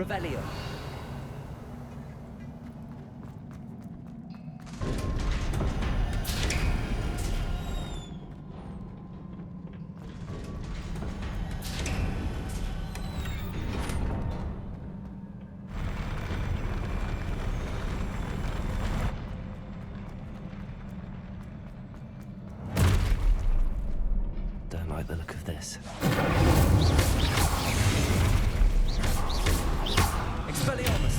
Revelio. Don't like the look of this. Expelliarmus.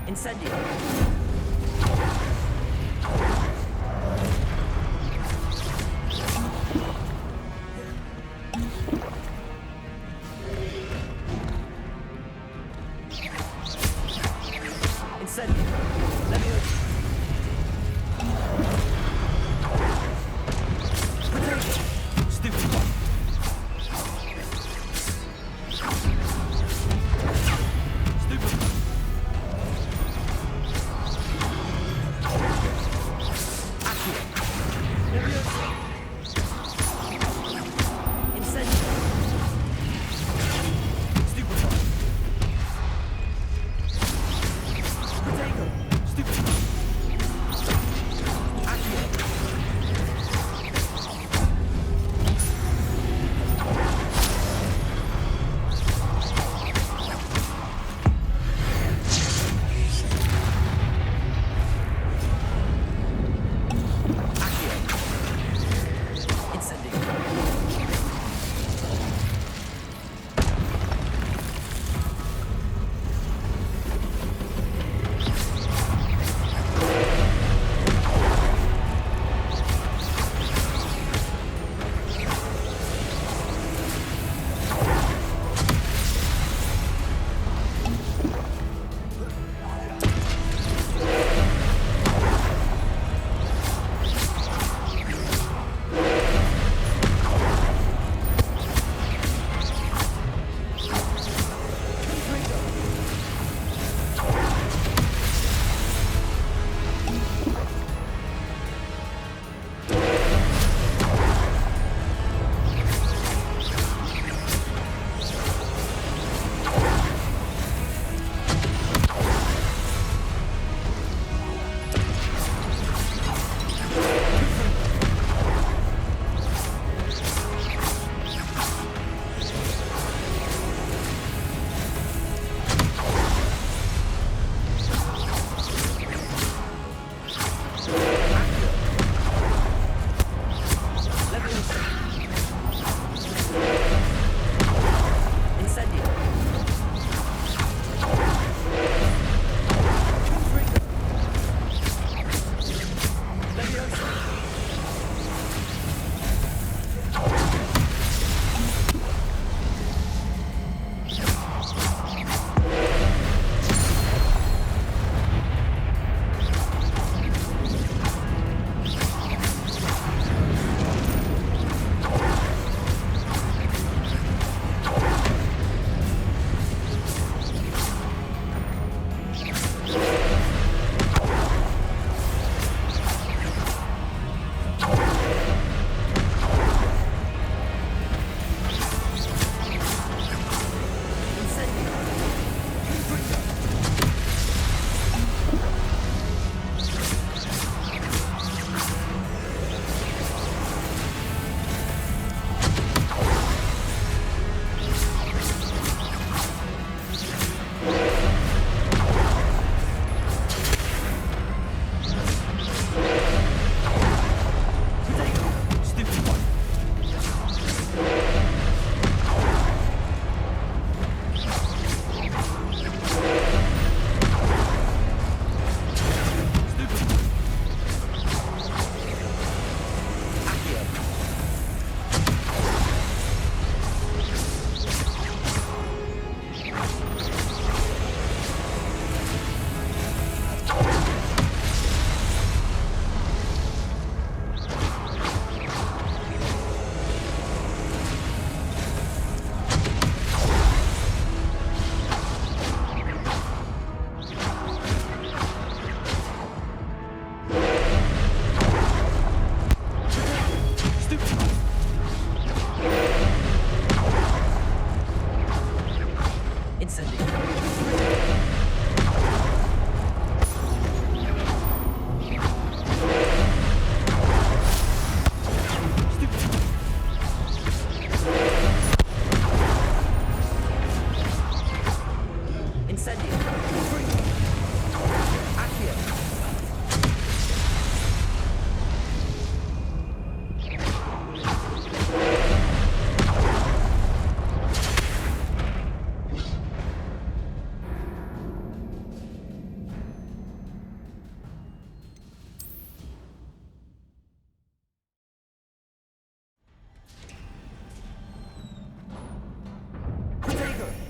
Incendio. Incendio. Leviosa. Stupid. Stupid. Incendio. Incendio. Accio. Protego.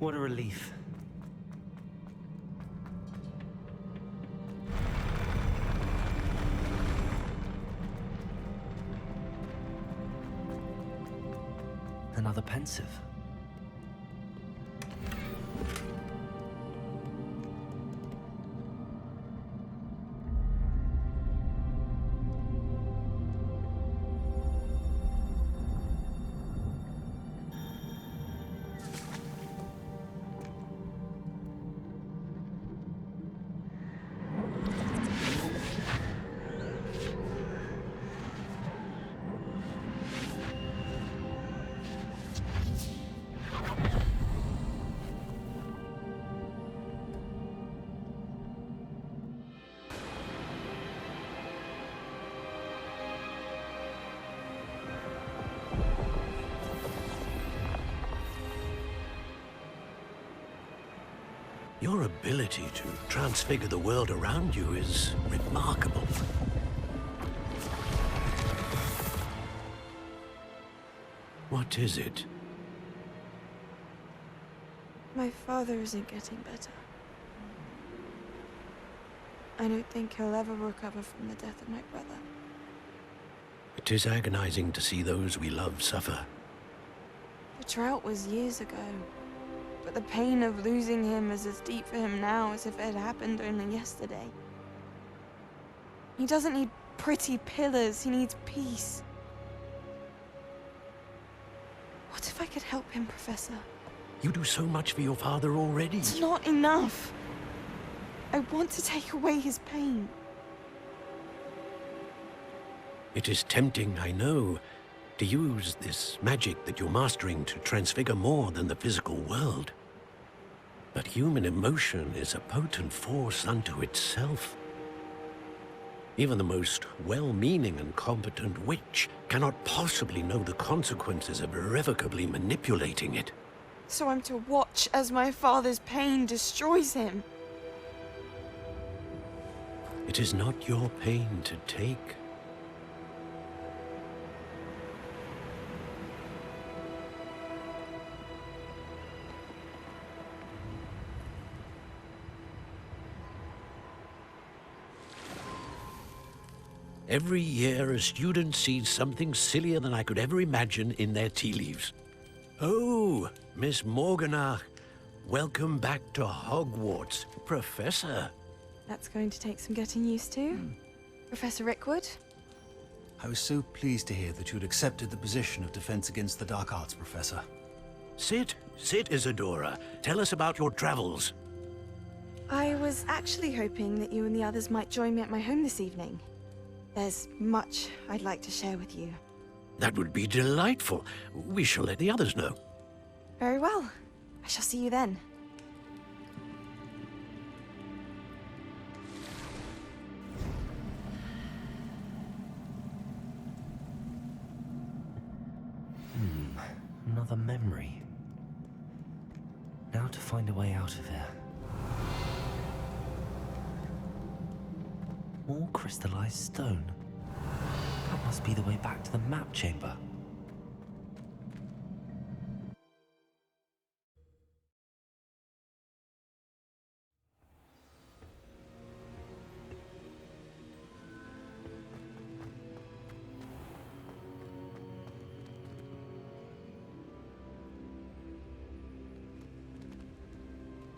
What a relief. Another pensive. Your ability to transfigure the world around you is remarkable. What is it? My father isn't getting better. I don't think he'll ever recover from the death of my brother. It is agonizing to see those we love suffer. The drought was years ago, but the pain of losing him is as deep for him now as if it had happened only yesterday. He doesn't need pretty pillars, he needs peace. What if I could help him, Professor? You do so much for your father already. It's not enough. I want to take away his pain. It is tempting, I know, to use this magic that you're mastering to transfigure more than the physical world. But human emotion is a potent force unto itself. Even the most well-meaning and competent witch cannot possibly know the consequences of irrevocably manipulating it. So I'm to watch as my father's pain destroys him. It is not your pain to take. Every year, a student sees something sillier than I could ever imagine in their tea leaves. Oh, Miss Morganach, welcome back to Hogwarts, Professor. That's going to take some getting used to. Professor Rickwood? I was so pleased to hear that you had accepted the position of Defense Against the Dark Arts, Professor. Sit, Isadora. Tell us about your travels. I was actually hoping that you and the others might join me at my home this evening. There's much I'd like to share with you. That would be delightful. We shall let the others know. Very well. I shall see you then. Another memory. Now to find a way out of here. More crystallized stone. That must be the way back to the map chamber.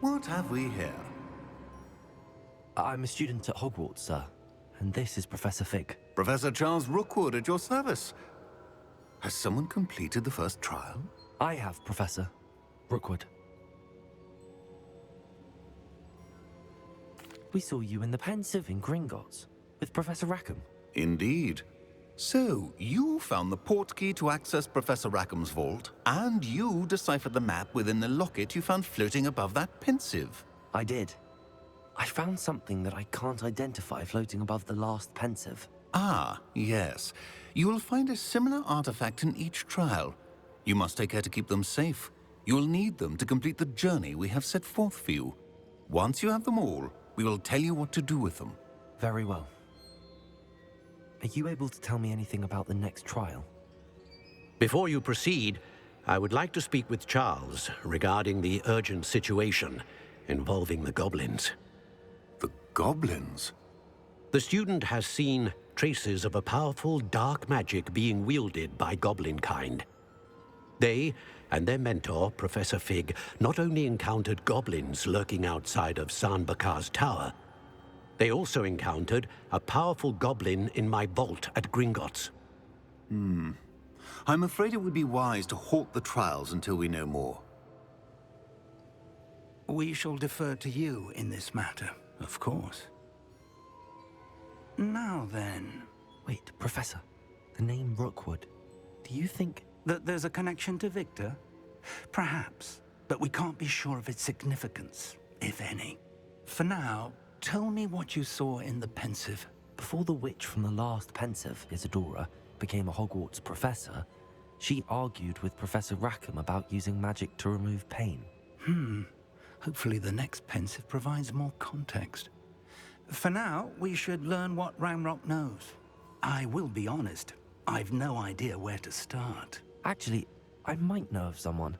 What have we here? I'm a student at Hogwarts, sir. And this is Professor Fig. Professor Charles Rookwood at your service. Has someone completed the first trial? I have, Professor Rookwood. We saw you in the Pensive in Gringotts with Professor Rackham. Indeed. So, you found the portkey to access Professor Rackham's vault, and you deciphered the map within the locket you found floating above that Pensive. I did. I found something that I can't identify floating above the last Pensive. Ah, yes. You will find a similar artifact in each trial. You must take care to keep them safe. You will need them to complete the journey we have set forth for you. Once you have them all, we will tell you what to do with them. Very well. Are you able to tell me anything about the next trial? Before you proceed, I would like to speak with Charles regarding the urgent situation involving the goblins. The goblins? The student has seen traces of a powerful dark magic being wielded by goblin kind. They and their mentor, Professor Fig, not only encountered goblins lurking outside of Sanbakar's tower, they also encountered a powerful goblin in my vault at Gringotts. I'm afraid it would be wise to halt the trials until we know more. We shall defer to you in this matter, of course. Now then... Wait, Professor. The name Rookwood. Do you think... that there's a connection to Victor? Perhaps, but we can't be sure of its significance, if any. For now, tell me what you saw in the Pensive. Before the witch from the last Pensive, Isadora, became a Hogwarts professor, she argued with Professor Rackham about using magic to remove pain. Hopefully the next pensive provides more context. For now, we should learn what Ramrock knows. I will be honest, I've no idea where to start. Actually, I might know of someone.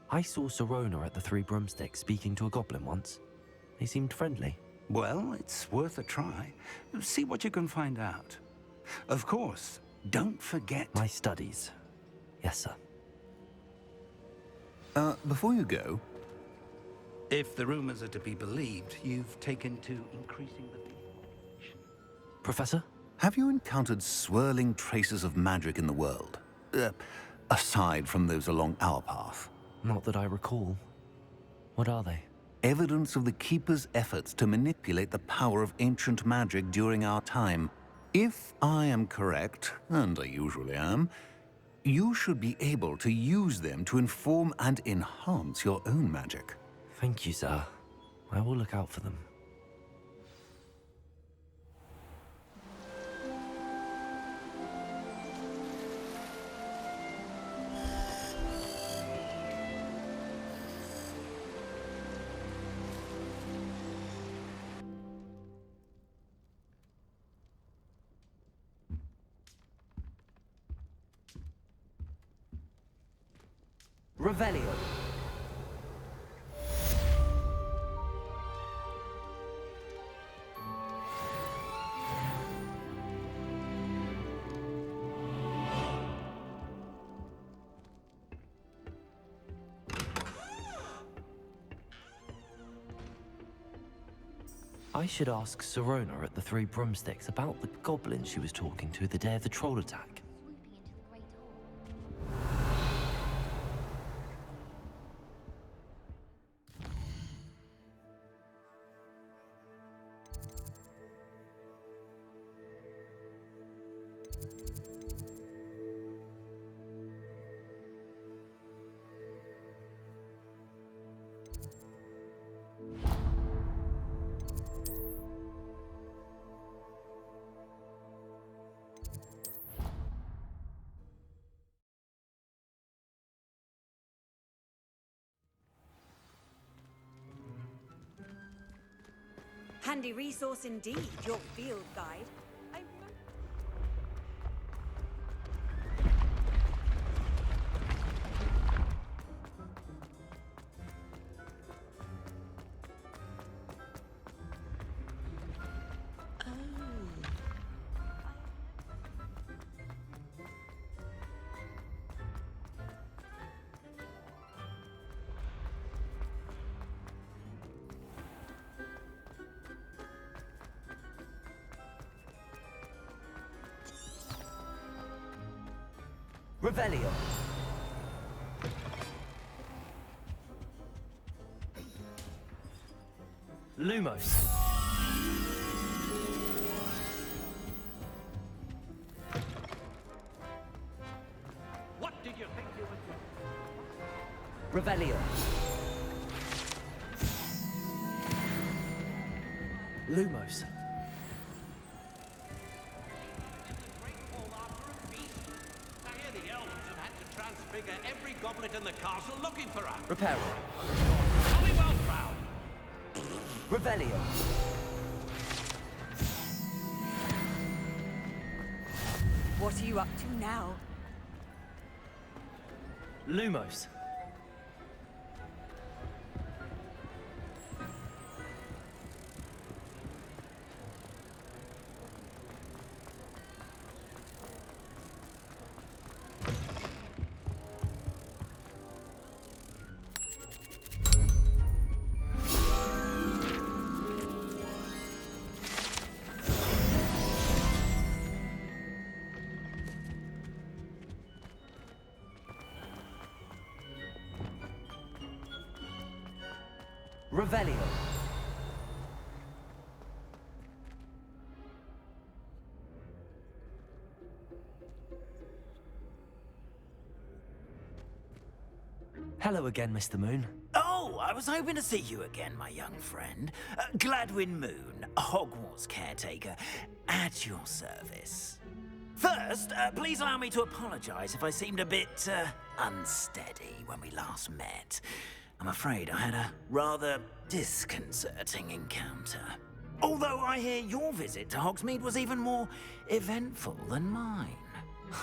I saw Sirona at the Three Broomsticks speaking to a goblin once. They seemed friendly. Well, it's worth a try. See what you can find out. Of course, don't forget... My studies. Yes, sir. Before you go, If the rumors are to be believed, you've taken to increasing the population. Professor? have you encountered swirling traces of magic in the world? Aside from those along our path. Not that I recall. What are they? Evidence of the Keeper's efforts to manipulate the power of ancient magic during our time. If I am correct, and I usually am, you should be able to use them to inform and enhance your own magic. Thank you, sir. I will look out for them. Revelio. I should ask Sirona at the Three Broomsticks about the goblin she was talking to the day of the troll attack. Handy resource indeed, your field guide. Revelio. Lumos. What did you think you were doing? Revelio. Lumos. Every goblet in the castle looking for us. Reparo. Jolly well proud. Revelio. What are you up to now? Lumos. Revelio. Hello again, Mr. Moon. Oh, I was hoping to see you again, my young friend. Gladwin Moon, Hogwarts caretaker, at your service. First, please allow me to apologize if I seemed a bit, unsteady when we last met. I'm afraid I had a rather disconcerting encounter. Although I hear your visit to Hogsmeade was even more eventful than mine.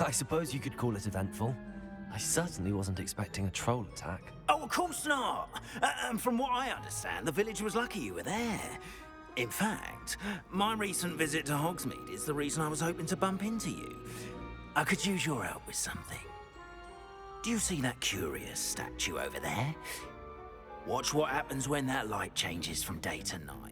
I suppose you could call it eventful. I certainly wasn't expecting a troll attack. Oh, of course not. And from what I understand, the village was lucky you were there. In fact, my recent visit to Hogsmeade is the reason I was hoping to bump into you. I could use your help with something. Do you see that curious statue over there? Watch what happens when that light changes from day to night.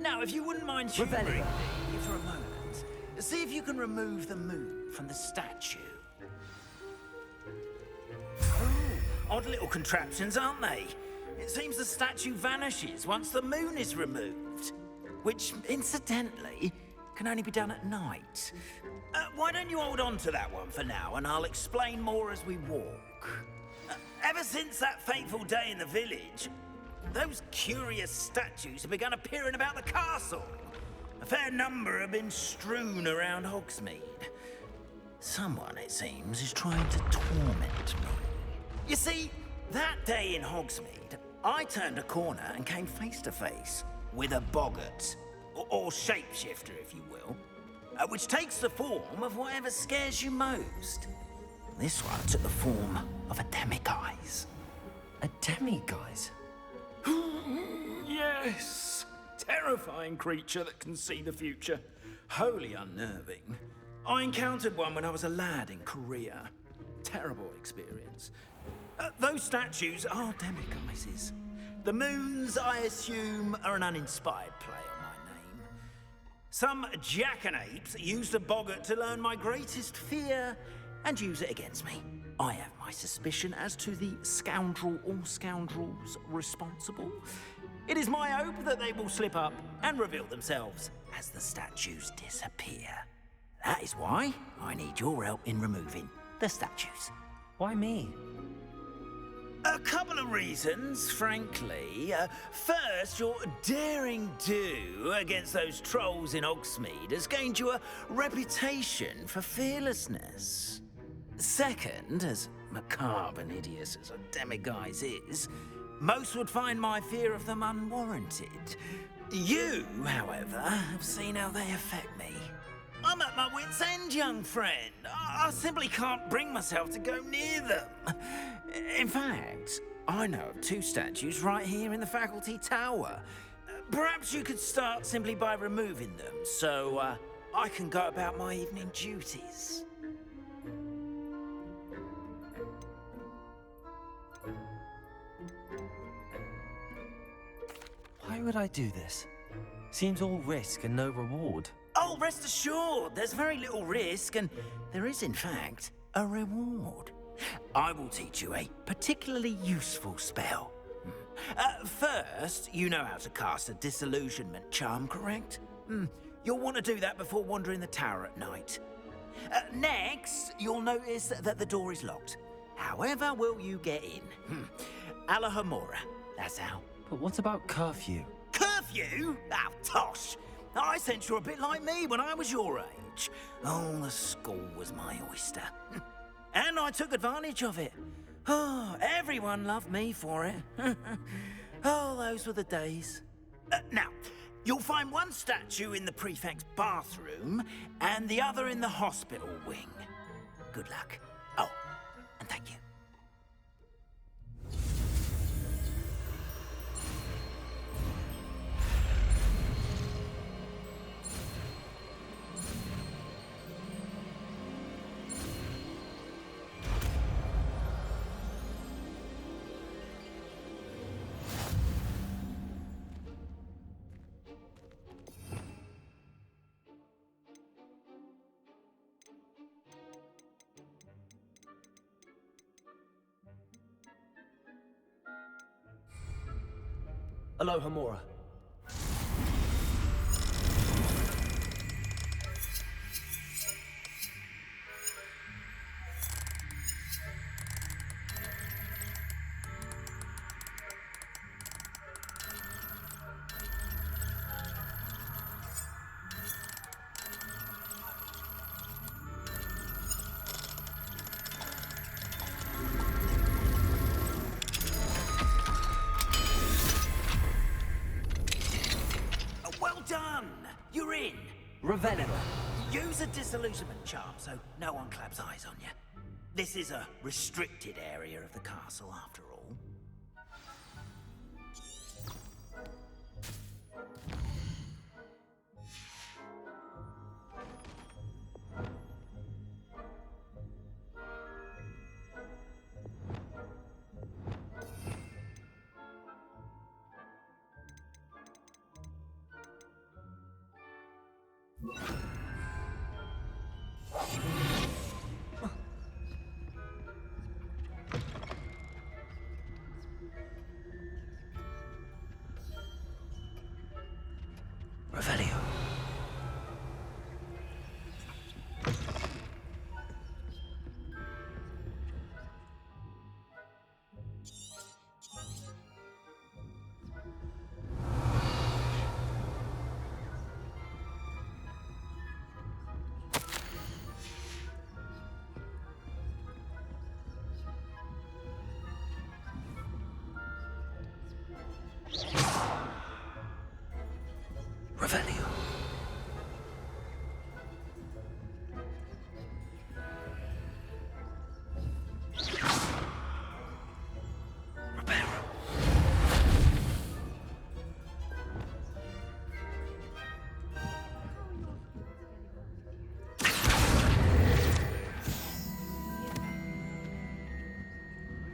Now, if you wouldn't mind humouring me for a moment, see if you can remove the moon from the statue. Odd little contraptions, aren't they? It seems the statue vanishes once the moon is removed. Which, incidentally, can only be done at night. Why don't you hold on to that one for now, and I'll explain more as we walk. Ever since that fateful day in the village, those curious statues have begun appearing about the castle. A fair number have been strewn around Hogsmeade. Someone, it seems, is trying to torment me. You see, that day in Hogsmeade, I turned a corner and came face to face with a boggart, or shapeshifter, if you will, which takes the form of whatever scares you most. This one took the form of a demiguise. A demiguise? Yes! Terrifying creature that can see the future. Wholly unnerving. I encountered one when I was a lad in Korea. Terrible experience. Those statues are demiguises. The moons, I assume, are an uninspired play on my name. Some jackanapes used a boggart to learn my greatest fear and use it against me. I have my suspicion as to the scoundrel or scoundrels responsible. It is my hope that they will slip up and reveal themselves as the statues disappear. That is why I need your help in removing the statues. Why me? A couple of reasons, frankly. First, your daring do against those trolls in Hogsmeade has gained you a reputation for fearlessness. Second, as macabre and hideous as a demiguise is, most would find my fear of them unwarranted. You, however, have seen how they affect me. I'm at my wit's end, young friend. I simply can't bring myself to go near them. In fact, I know of two statues right here in the faculty tower. Perhaps you could start simply by removing them, so I can go about my evening duties. Why would I do this? Seems all risk and no reward. Oh, rest assured, there's very little risk, and there is, in fact, a reward. I will teach you a particularly useful spell. First, you know how to cast a disillusionment charm, correct? You'll want to do that before wandering the tower at night. Next, you'll notice that the door is locked. However will you get in? Alahomora, that's how. But what about curfew? Curfew? Oh, tosh! I sense you're a bit like me when I was your age. Oh, the school was my oyster. And I took advantage of it. Oh, everyone loved me for it. Oh, those were the days. Now, you'll find one statue in the prefect's bathroom and the other in the hospital wing. Good luck. Oh, and thank you. Aloha, Mora. in. Revelio. Use a disillusionment charm so no one claps eyes on you. This is a restricted area of the castle, after all. Revelio. Revelio. Reparo.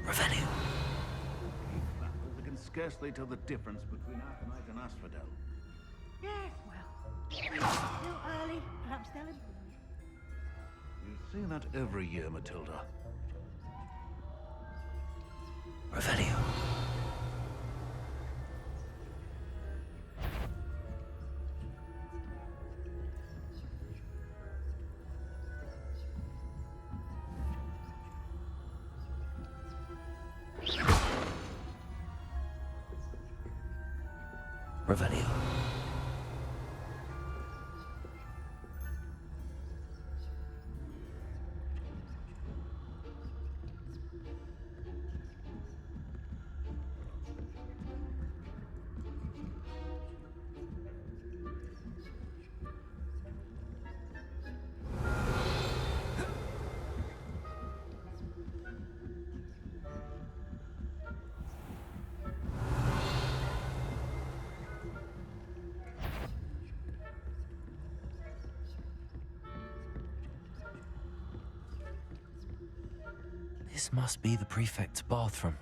Revelio. They can scarcely tell the difference between Aconite and Asphodel. Yes, well, still early. Perhaps they'll improve. You say that every year, Matilda. Revelio. Revelio. This must be the prefect's bathroom.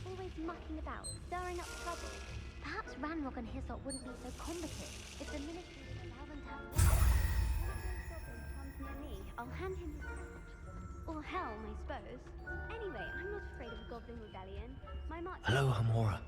Always mucking about, stirring up trouble. Perhaps Ranrock and Hyssop wouldn't be so combative if the ministry would allow them to have one. If comes near me, I'll hand him his sword. Or helm, I suppose. Anyway, I'm not afraid of a goblin rebellion. My march... Hello, Hamora.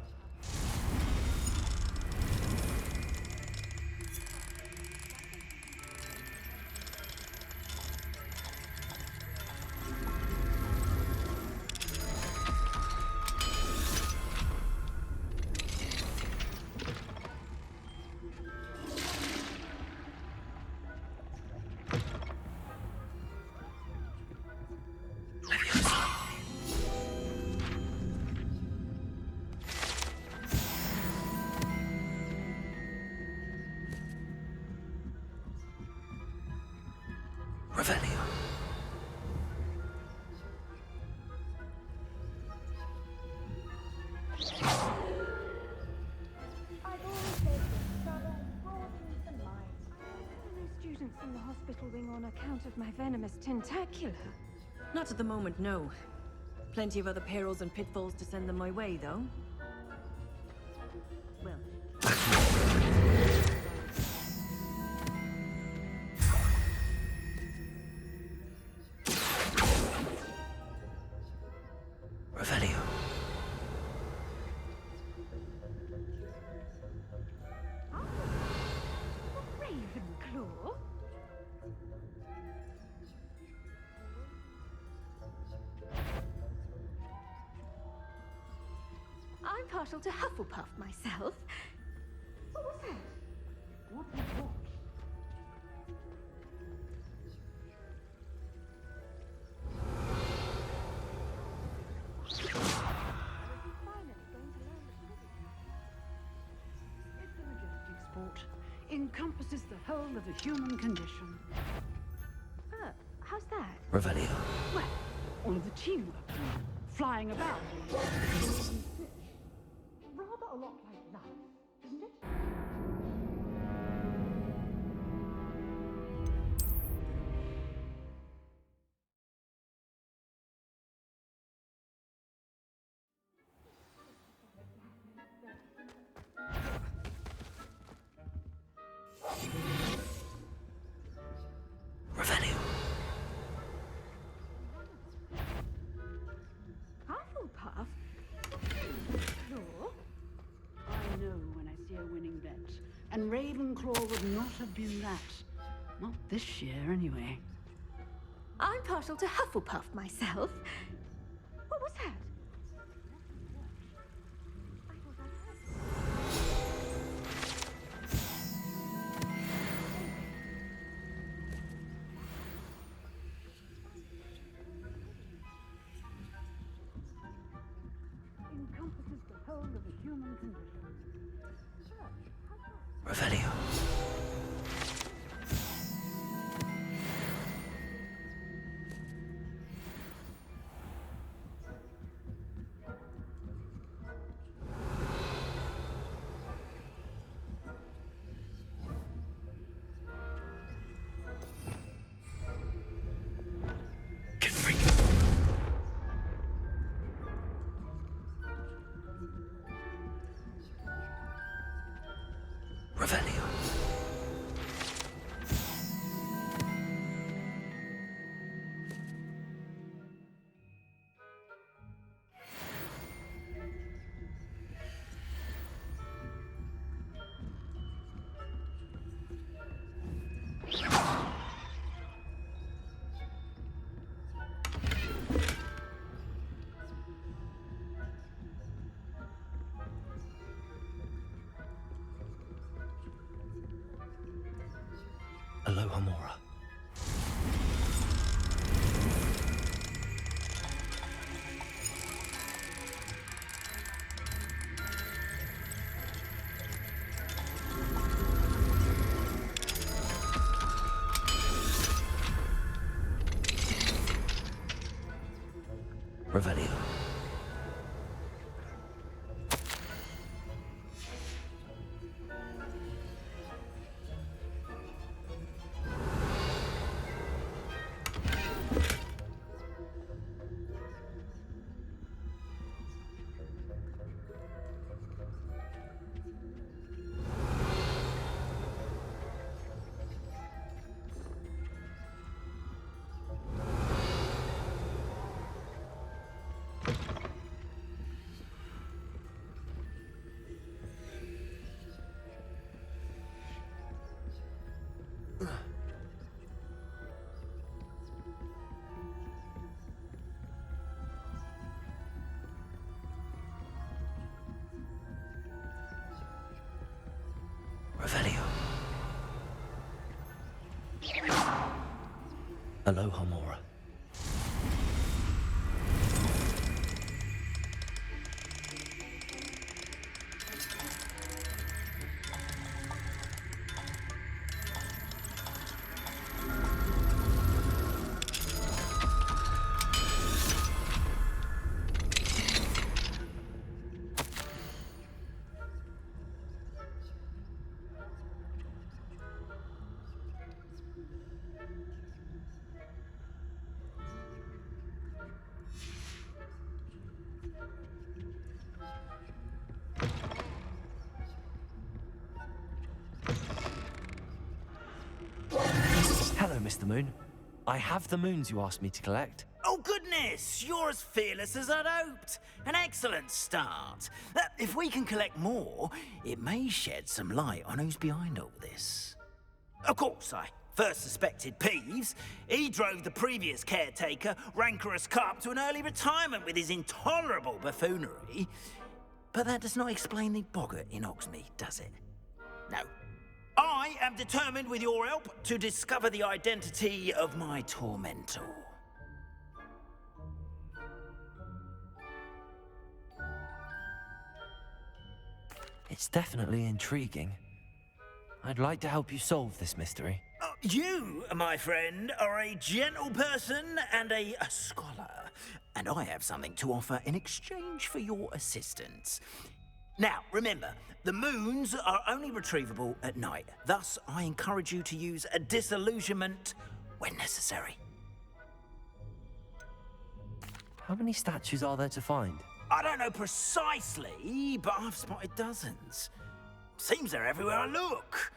Revelio. I've always said that trouble broadens the mind. No students in the hospital wing on account of my venomous tentacular. Not at the moment, no. Plenty of other perils and pitfalls to send them my way, though. Well, Revelio. I'm partial to Hufflepuff myself. What was that? What was what? It's a majestic sport. Encompasses the whole of the human condition. How's that? Revelio. Well, all of the teamwork, flying about. Rather a lot like life, isn't it? Revelio. Hufflepuff? Sure. I know when I see a winning bet. And Ravenclaw would not have been that. Not this year, anyway. I'm partial to Hufflepuff myself. What was that? Encompasses the whole of the human condition. Revelio. Get free. Revelio. Aloha Mora. Revelio. Revelio. Aloha Mora. Hello, Mr. Moon. I have the moons you asked me to collect. Oh, goodness! You're as fearless as I'd hoped. An excellent start. If we can collect more, it may shed some light on who's behind all this. Of course, I first suspected Peeves. He drove the previous caretaker, Rancorous Carp, to an early retirement with his intolerable buffoonery. But that does not explain the boggart in Hogsmeade, does it? No. I am determined, with your help, to discover the identity of my tormentor. It's definitely intriguing. I'd like to help you solve this mystery. You, my friend, are a gentle person and a scholar, and I have something to offer in exchange for your assistance. Now, remember, the moons are only retrievable at night. Thus, I encourage you to use a disillusionment when necessary. How many statues are there to find? I don't know precisely, but I've spotted dozens. Seems they're everywhere I look.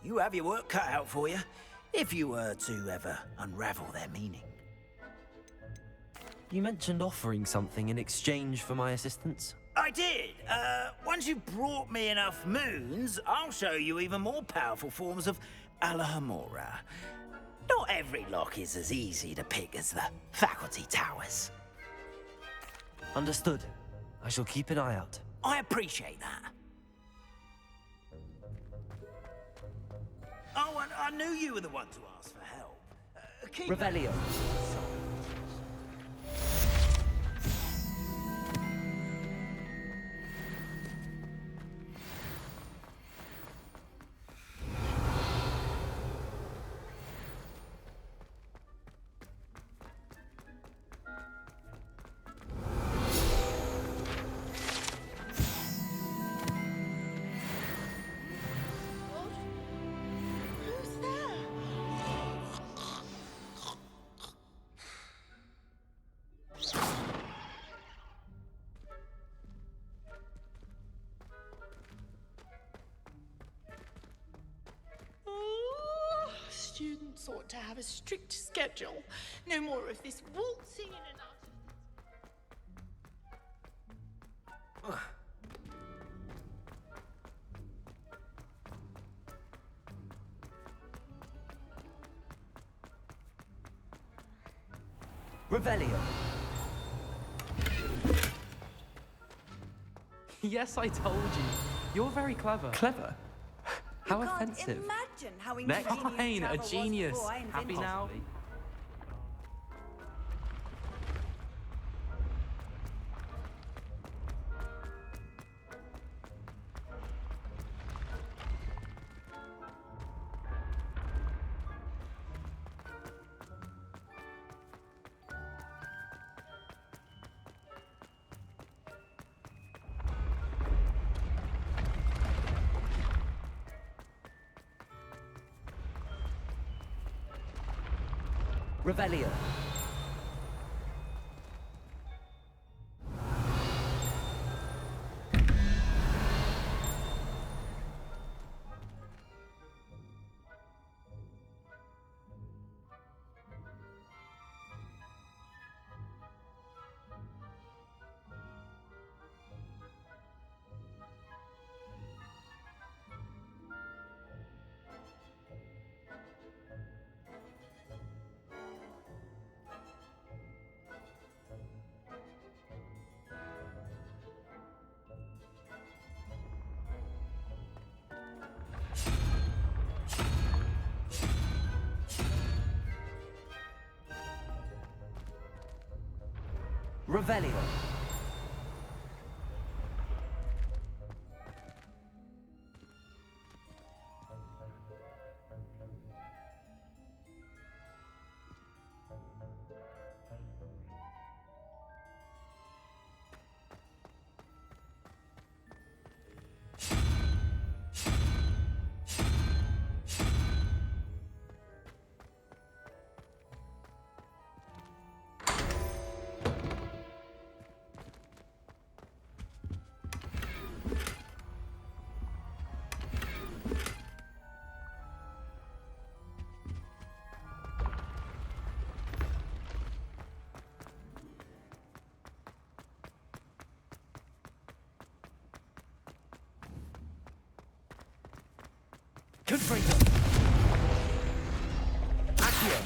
You have your work cut out for you, if you were to ever unravel their meaning. You mentioned offering something in exchange for my assistance. I did. Once you've brought me enough moons, I'll show you even more powerful forms of Alohomora. Not every lock is as easy to pick as the faculty towers. Understood. I shall keep an eye out. I appreciate that. Oh, and I knew you were the one to ask for help. Revelio. Students ought to have a strict schedule. No more of this waltzing in and out. Revelio. Yes, I told you. You're very clever. Clever? How offensive. Imagine how Next line, a genius. Happy now? Revelio. Revelio. Confringo. Accio.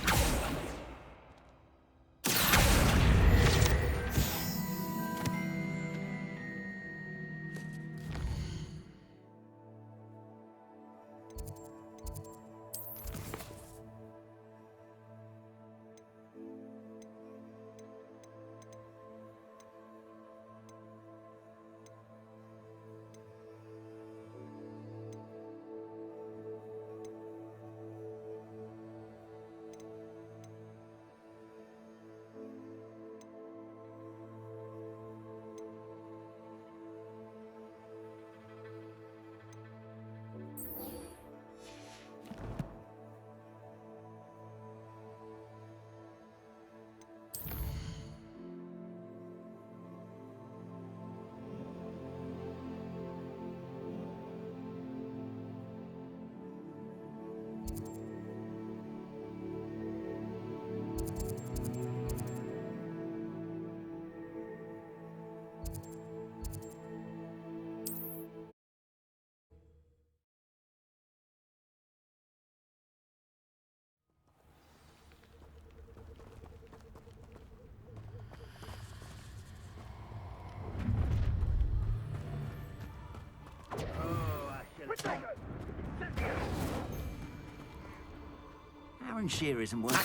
Iron Shear isn't working.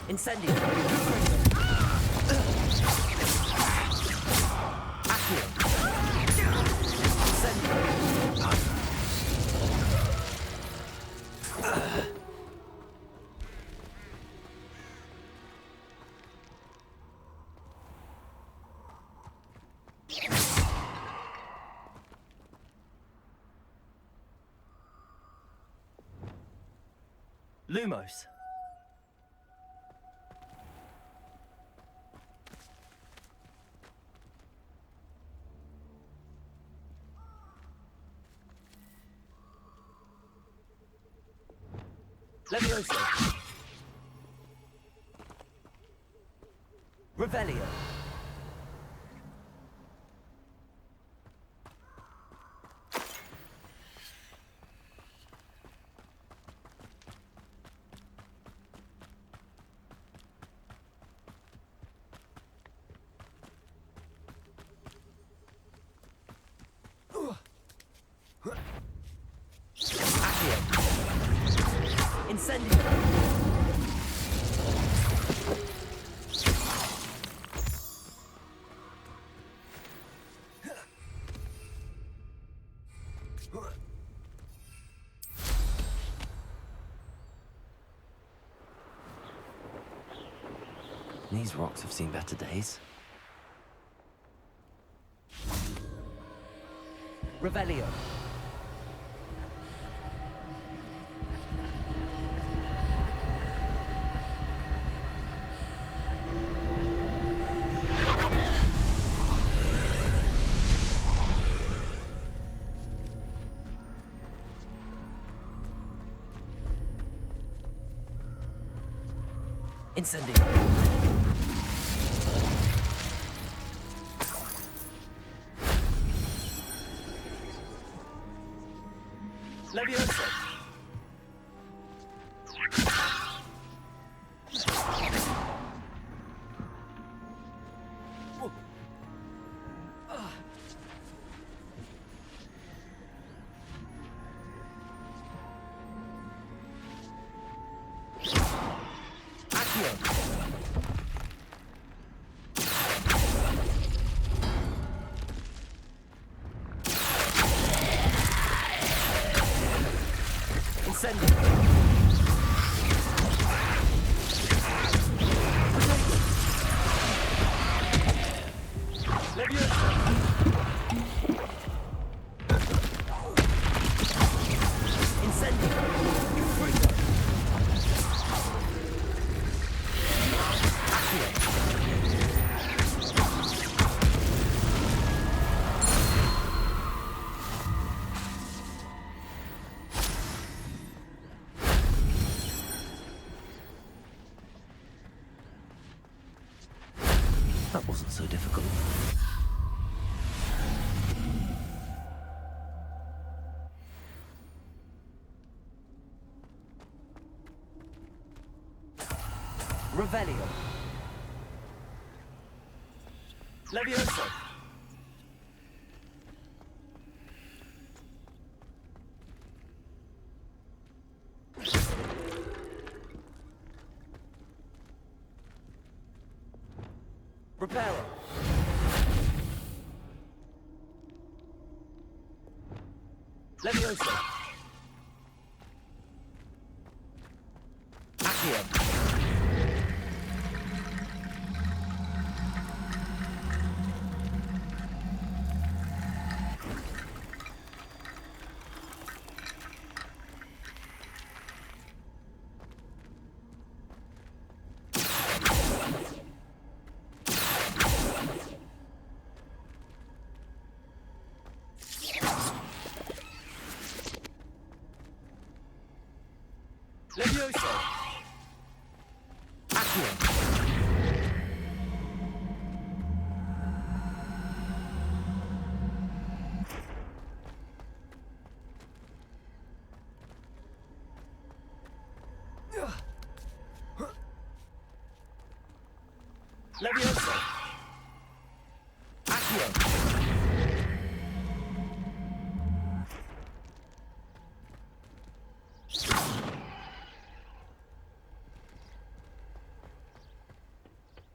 Incendio. Lumos. Levioso. Revelio. Incendio. These rocks have seen better days. Revelio. Incendio. Levioso. That wasn't so difficult. Revelio. Levioso. Reparo. Levioso. Accio. Levioso. Accio. Leviosa! Accio!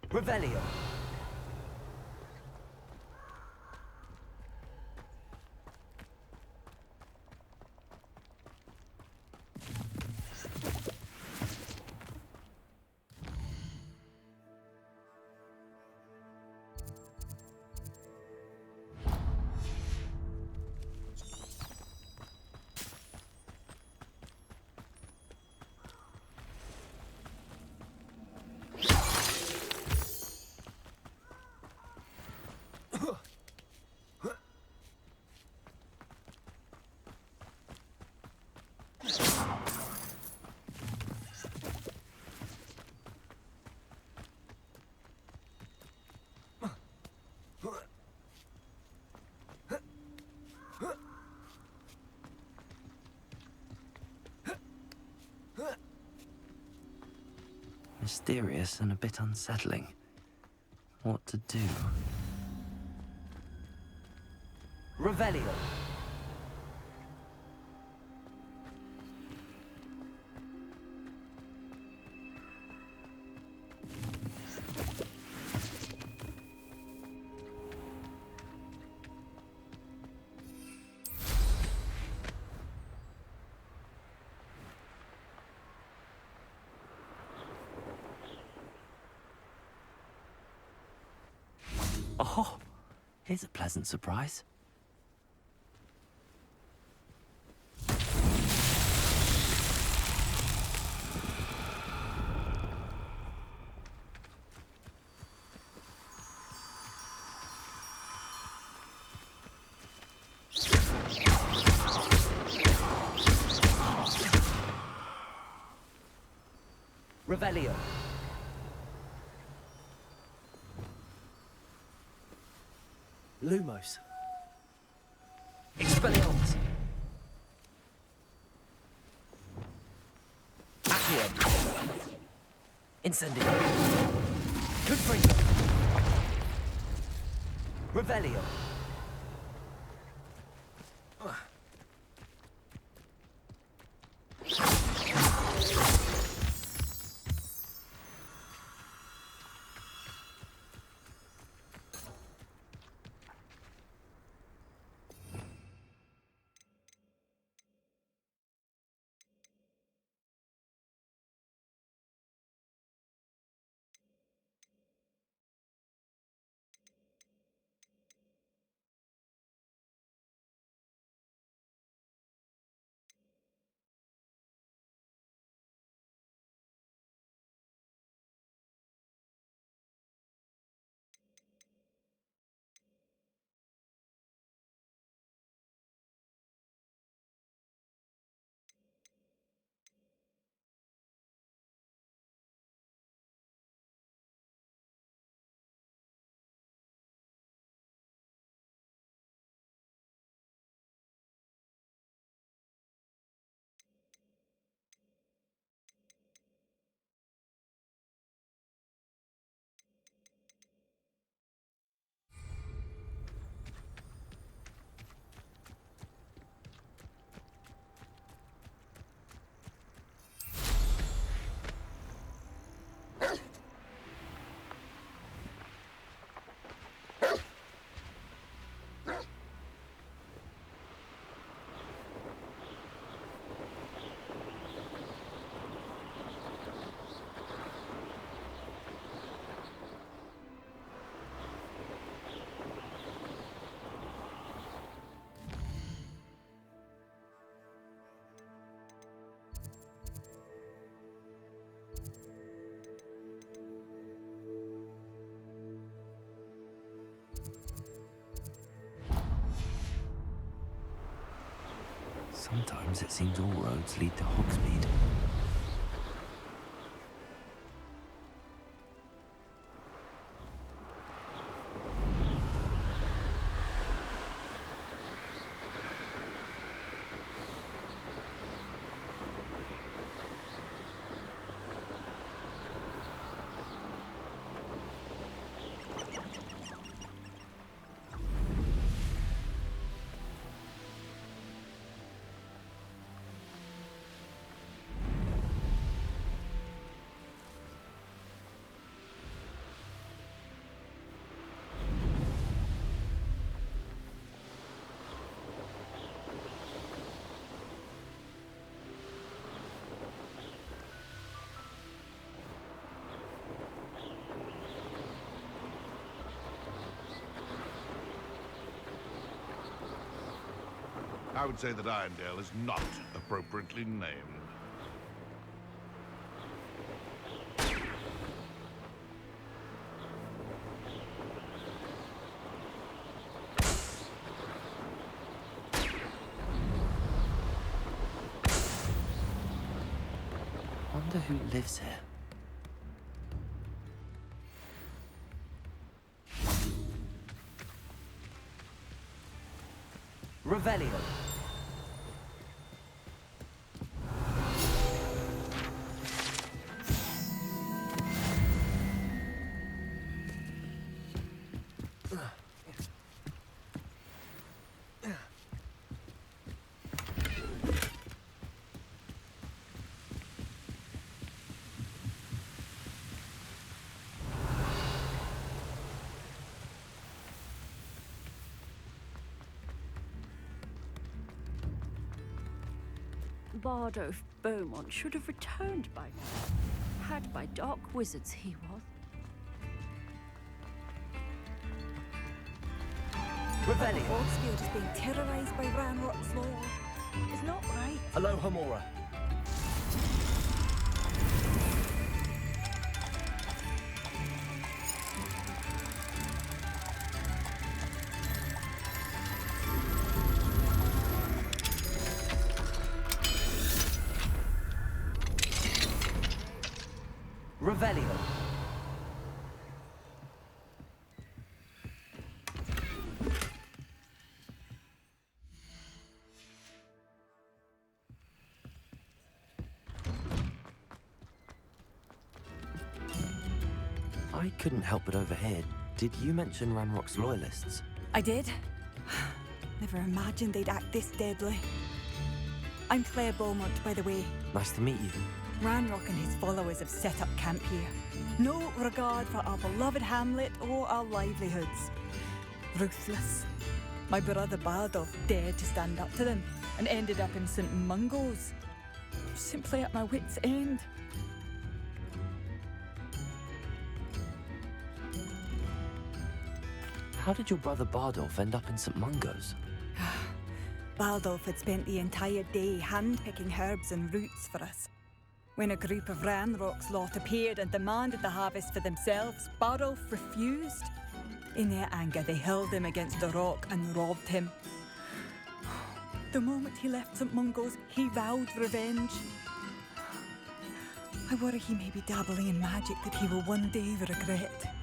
Revelio! Mysterious and a bit unsettling. What to do? Revelio! Oh, here's a pleasant surprise. Revelio. Lumos. Expelliarmus. Accio. Incendio. Confringo. Revelio. Sometimes it seems all roads lead to Hogsmeade. I would say that Irondale is not appropriately named. Wonder who lives here. Revelio. Bardolph Beaumont should have returned by now. Had by dark wizards he was. Revelio. Hogsfield is being terrorized by Ranrock's loyal. It's not right. Aloha Mora. Revelio. I couldn't help but overhear. Did you mention Ranrock's loyalists? I did. Never imagined they'd act this deadly. I'm Claire Beaumont, by the way. Nice to meet you. Ranrock and his followers have set up camp here. No regard for our beloved hamlet or our livelihoods. Ruthless. My brother Bardolph dared to stand up to them and ended up in St. Mungo's. Simply at my wit's end. How did your brother Bardolph end up in St. Mungo's? Bardolph had spent the entire day hand-picking herbs and roots for us. When a group of Ranrock's lot appeared and demanded the harvest for themselves, Bardolph refused. In their anger, they hurled him against the rock and robbed him. The moment he left St. Mungo's, he vowed revenge. I worry he may be dabbling in magic that he will one day regret.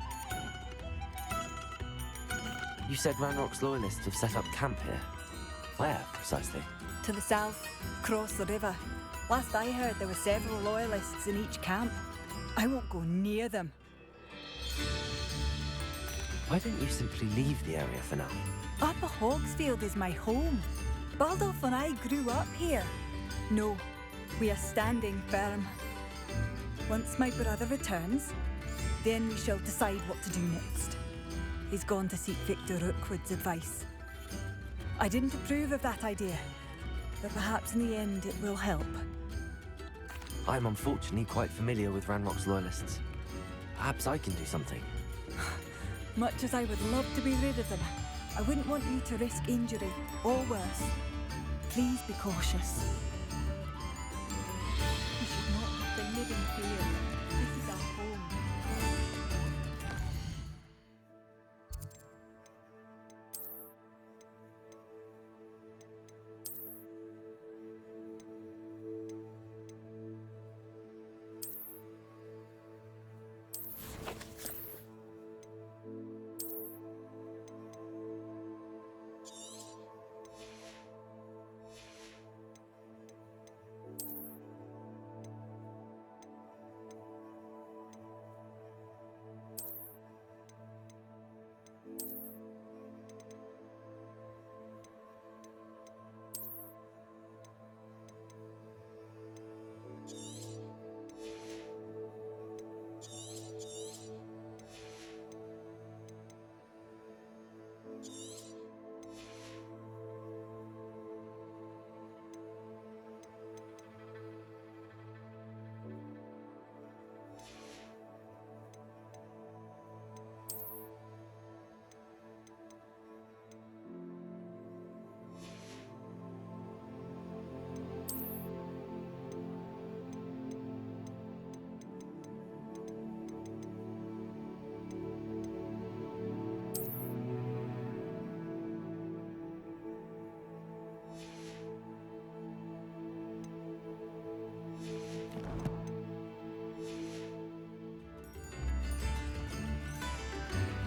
You said Ranrock's loyalists have set up camp here. Where, precisely? To the south, across the river. Last I heard, there were several loyalists in each camp. I won't go near them. Why don't you simply leave the area for now? Upper Hogsfield is my home. Bardolph and I grew up here. No, we are standing firm. Once my brother returns, then we shall decide what to do next. He's gone to seek Victor Rookwood's advice. I didn't approve of that idea, but perhaps in the end it will help. I'm unfortunately quite familiar with Ranrock's loyalists. Perhaps I can do something. Much as I would love to be rid of them, I wouldn't want you to risk injury, or worse. Please be cautious. You should not have to live in fear. This is our home.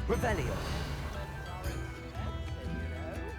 Revelio.